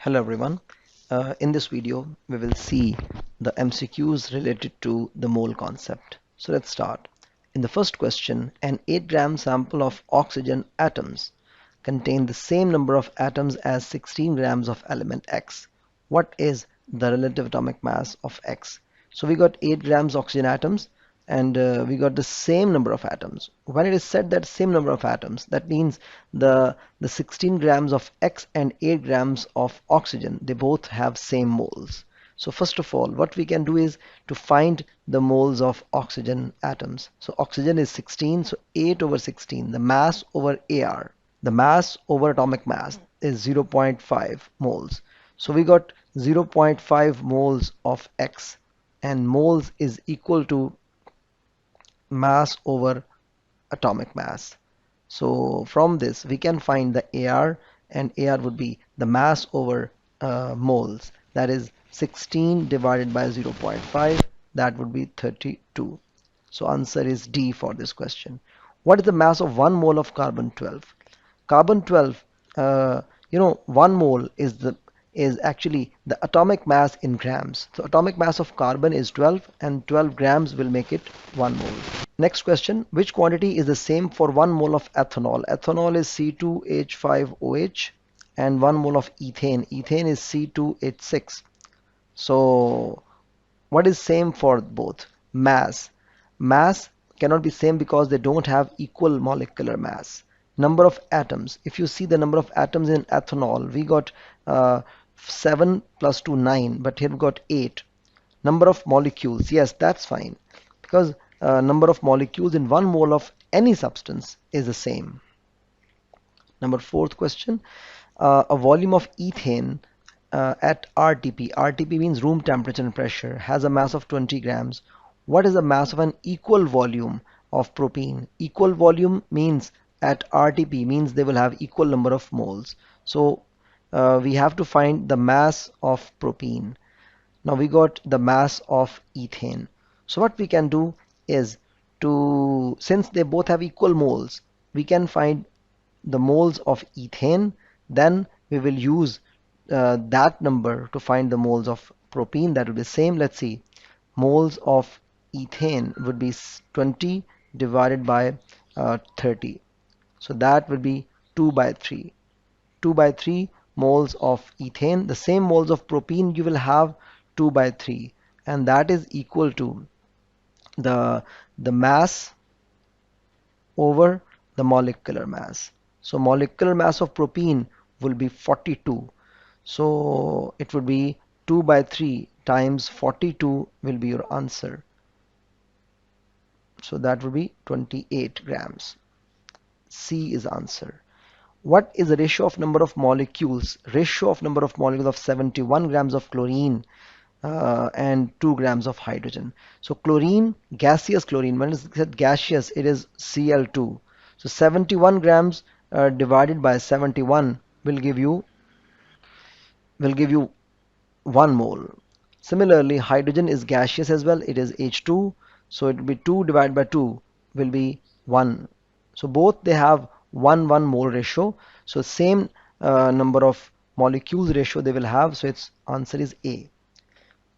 Hello everyone. In this video, we will see the MCQs related to the mole concept. So let's start. In the first question, an 8-gram sample of oxygen atoms contain the same number of atoms as 16 grams of element X. What is the relative atomic mass of X? So we got 8 grams oxygen atoms and we got the same number of atoms. When it is said that same number of atoms, that means the 16 grams of X and 8 grams of oxygen, they both have same moles. So first of all, what we can do is to find the moles of oxygen atoms. So oxygen is 16, so 8 over 16, the mass over AR. The mass over atomic mass is 0.5 moles. So we got 0.5 moles of X, and moles is equal to mass over atomic mass. So from this we can find the AR, and AR would be the mass over moles, that is 16 divided by 0.5, that would be 32. So answer is D for this question. What is the mass of 1 mole of carbon 12? Carbon 12, 1 mole is actually the atomic mass in grams. So atomic mass of carbon is 12 and 12 grams will make it 1 mole. Next question, which quantity is the same for 1 mole of ethanol? Ethanol is C2H5OH, and 1 mole of ethane. Ethane is C2H6. So what is same for both? Mass. Mass cannot be same because they don't have equal molecular mass. Number of atoms. If you see the number of atoms in ethanol, we got 7 plus 2, 9, but here we got 8. Number of molecules. Yes, that's fine because number of molecules in 1 mole of any substance is the same. Number fourth question. A volume of ethane at RTP. RTP means room temperature and pressure, has a mass of 20 grams. What is the mass of an equal volume of propene? Equal volume means at RTP means they will have equal number of moles. So we have to find the mass of propene. Now we got the mass of ethane. So what we can do is since they both have equal moles, we can find the moles of ethane. Then we will use that number to find the moles of propene. That will be the same. Let's see. Moles of ethane would be 20 divided by 30. So that will be 2 by 3. 2 by 3 moles of ethane. The same moles of propene you will have 2 by 3, and that is equal to the mass over the molecular mass. So molecular mass of propene will be 42. So it would be 2 by 3 times 42 will be your answer. So that would be 28 grams. C is answer. What is the ratio of number of molecules? Ratio of number of molecules of 71 grams of chlorine and 2 grams of hydrogen. So chlorine, gaseous chlorine, when it's said gaseous, it is Cl2. So 71 grams divided by 71 will give you 1 mole. Similarly, hydrogen is gaseous as well. It is H2. So it will be 2 divided by 2 will be 1. So both they have 1 mole ratio. So same number of molecules ratio they will have. So its answer is A.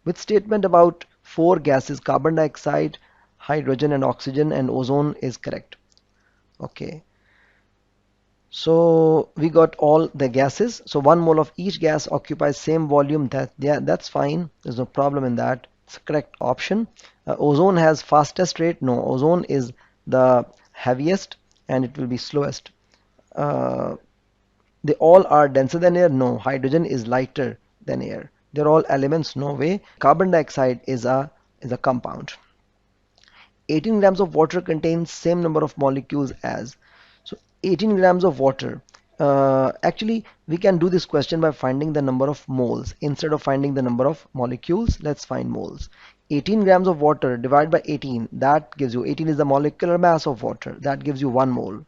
With statement about 4 gases, carbon dioxide, hydrogen and oxygen and ozone is correct. Okay. So we got all the gases. So 1 mole of each gas occupies same volume. That's fine. There's no problem in that. It's a correct option. Ozone has fastest rate. No, ozone is the heaviest and it will be slowest. They all are denser than air. No, hydrogen is lighter than air. They're all elements. No way. Carbon dioxide is a compound. 18 grams of water contains same number of molecules as. So 18 grams of water. Actually, we can do this question by finding the number of moles instead of finding the number of molecules. Let's find moles. 18 grams of water divided by 18, that gives you 18 is the molecular mass of water. That gives you 1 mole.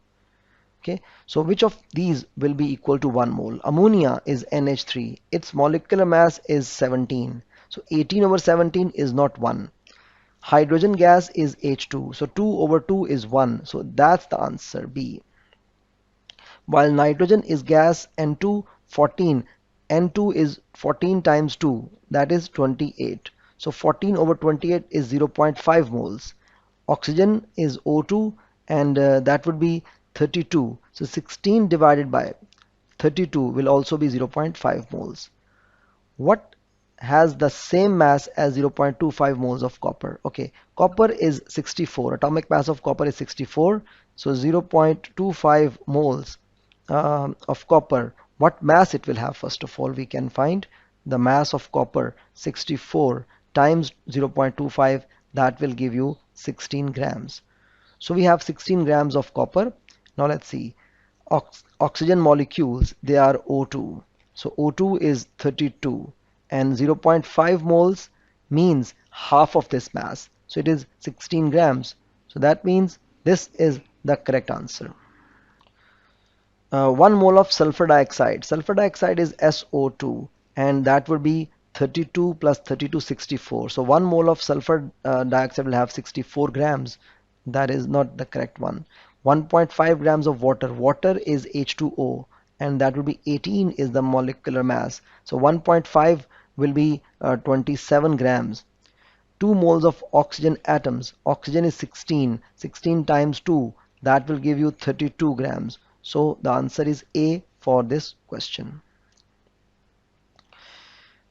Okay, so which of these will be equal to 1 mole? Ammonia is NH3. Its molecular mass is 17. So 18 over 17 is not 1. Hydrogen gas is H2. So 2 over 2 is 1. So that's the answer, B. While nitrogen is gas, N2, 14. N2 is 14 times 2, that is 28. So 14 over 28 is 0.5 moles. Oxygen is O2 and that would be 32. So 16 divided by 32 will also be 0.5 moles. What has the same mass as 0.25 moles of copper? Okay, copper is 64. Atomic mass of copper is 64. So 0.25 moles of copper. What mass it will have? First of all, we can find the mass of copper 64 times 0.25. That will give you 16 grams. So we have 16 grams of copper. Now let's see. Oxygen molecules, they are O2. So O2 is 32 and 0.5 moles means half of this mass. So it is 16 grams. So that means this is the correct answer. 1 mole of sulfur dioxide. Sulfur dioxide is SO2 and that would be 32 plus 32 64. So 1 mole of sulfur dioxide will have 64 grams. That is not the correct one. 1.5 grams of water. Water is H2O and that would be 18 is the molecular mass. So 1.5 will be 27 grams. 2 moles of oxygen atoms. Oxygen is 16. 16 times 2, that will give you 32 grams. So the answer is A for this question.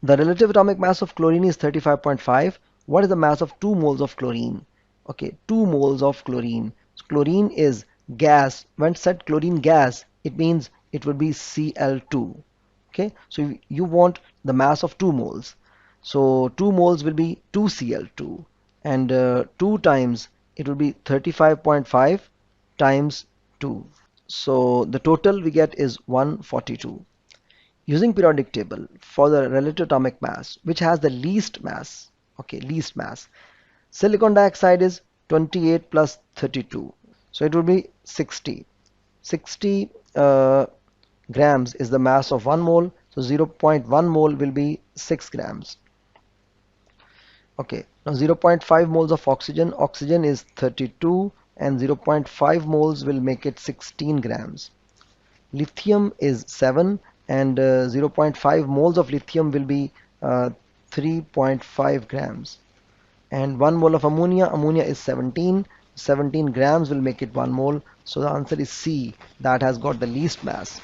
The relative atomic mass of chlorine is 35.5. What is the mass of 2 moles of chlorine? Okay, 2 moles of chlorine. Chlorine is gas. When said chlorine gas, it means it would be Cl2. Okay, so you want the mass of 2 moles. So 2 moles will be 2Cl2 and 2 times it will be 35.5 times 2. So the total we get is 142. Using periodic table for the relative atomic mass, which has the least mass, okay, least mass. Silicon dioxide is 28 plus 32. So it will be 60. 60 grams is the mass of 1 mole. So 0.1 mole will be 6 grams. Okay, now 0.5 moles of oxygen. Oxygen is 32 and 0.5 moles will make it 16 grams. Lithium is 7 and 0.5 moles of lithium will be 3.5 grams. And 1 mole of ammonia, ammonia is 17. 17 grams will make it 1 mole. So the answer is C, that has got the least mass.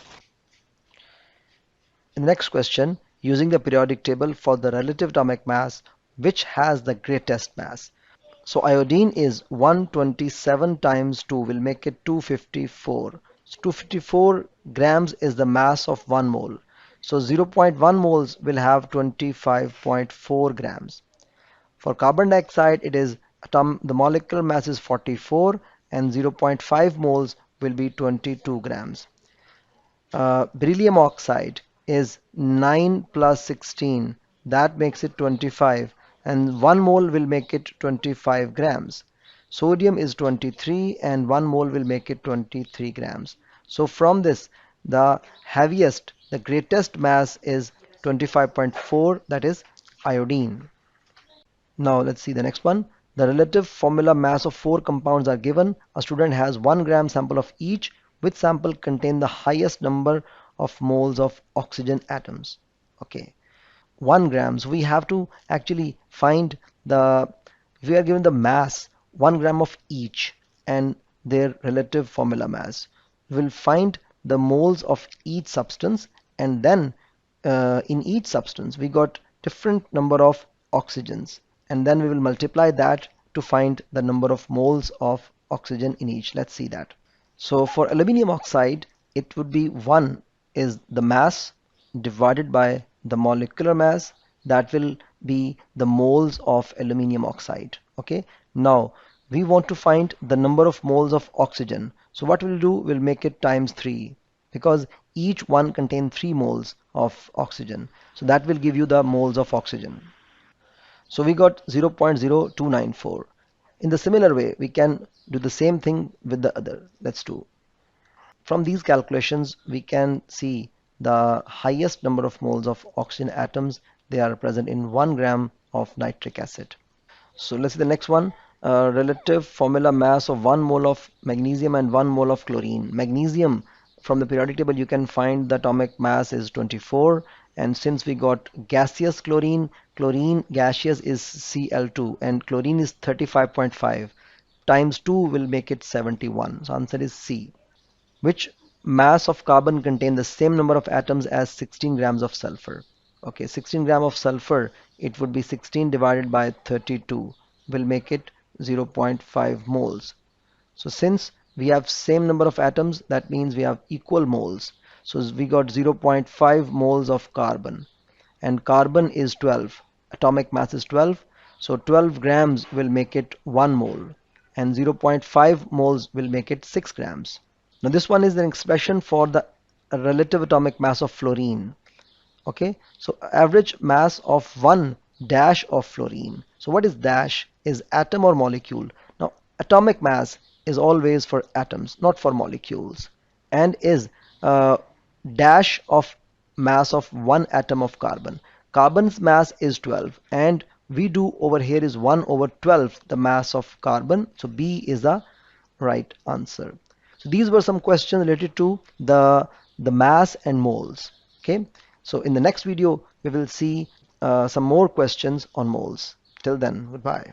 In the next question, using the periodic table for the relative atomic mass, which has the greatest mass? So iodine is 127 times 2 will make it 254. So 254 grams is the mass of 1 mole. So 0.1 moles will have 25.4 grams. For carbon dioxide, it is the molecular mass is 44 and 0.5 moles will be 22 grams. Beryllium oxide is 9 plus 16, that makes it 25 and 1 mole will make it 25 grams. Sodium is 23 and 1 mole will make it 23 grams. So from this, the heaviest, the greatest mass is 25.4, that is iodine. Now let's see the next one. The relative formula mass of 4 compounds are given. A student has 1 gram sample of each. Which sample contain the highest number of moles of oxygen atoms? Okay, 1 gram. So we have to actually find the, we are given the mass 1 gram of each and their relative formula mass. We will find the moles of each substance and then in each substance we got different number of oxygens and then we will multiply that to find the number of moles of oxygen in each. Let's see that. So for aluminum oxide, it would be 1 is the mass divided by the molecular mass, that will be the moles of aluminum oxide. Okay, now we want to find the number of moles of oxygen. So what we'll do, we'll make it times 3 because each one contains 3 moles of oxygen. So that will give you the moles of oxygen. So we got 0.0294. In the similar way, we can do the same thing with the other. Let's do. From these calculations, we can see the highest number of moles of oxygen atoms. They are present in 1 gram of nitric acid. So let's see the next one. Relative formula mass of 1 mole of magnesium and 1 mole of chlorine. Magnesium, from the periodic table, you can find the atomic mass is 24 And since we got gaseous chlorine, chlorine gaseous is Cl2 and chlorine is 35.5 times 2 will make it 71. So answer is C. Which mass of carbon contain the same number of atoms as 16 grams of sulfur? Okay, 16 gram of sulfur, it would be 16 divided by 32 will make it 0.5 moles. So since we have same number of atoms, that means we have equal moles. So we got 0.5 moles of carbon, and carbon is 12. Atomic mass is 12. So 12 grams will make it 1 mole, and 0.5 moles will make it 6 grams. Now this one is an expression for the relative atomic mass of fluorine. Okay, so average mass of one dash of fluorine. So what is dash? Is atom or molecule? Now atomic mass is always for atoms, not for molecules, and is dash of mass of one atom of carbon. Carbon's mass is 12, and we do over here is 1 over 12 the mass of carbon. So B is the right answer. So these were some questions related to the mass and moles. Okay, so in the next video we will see some more questions on moles. Till then, goodbye.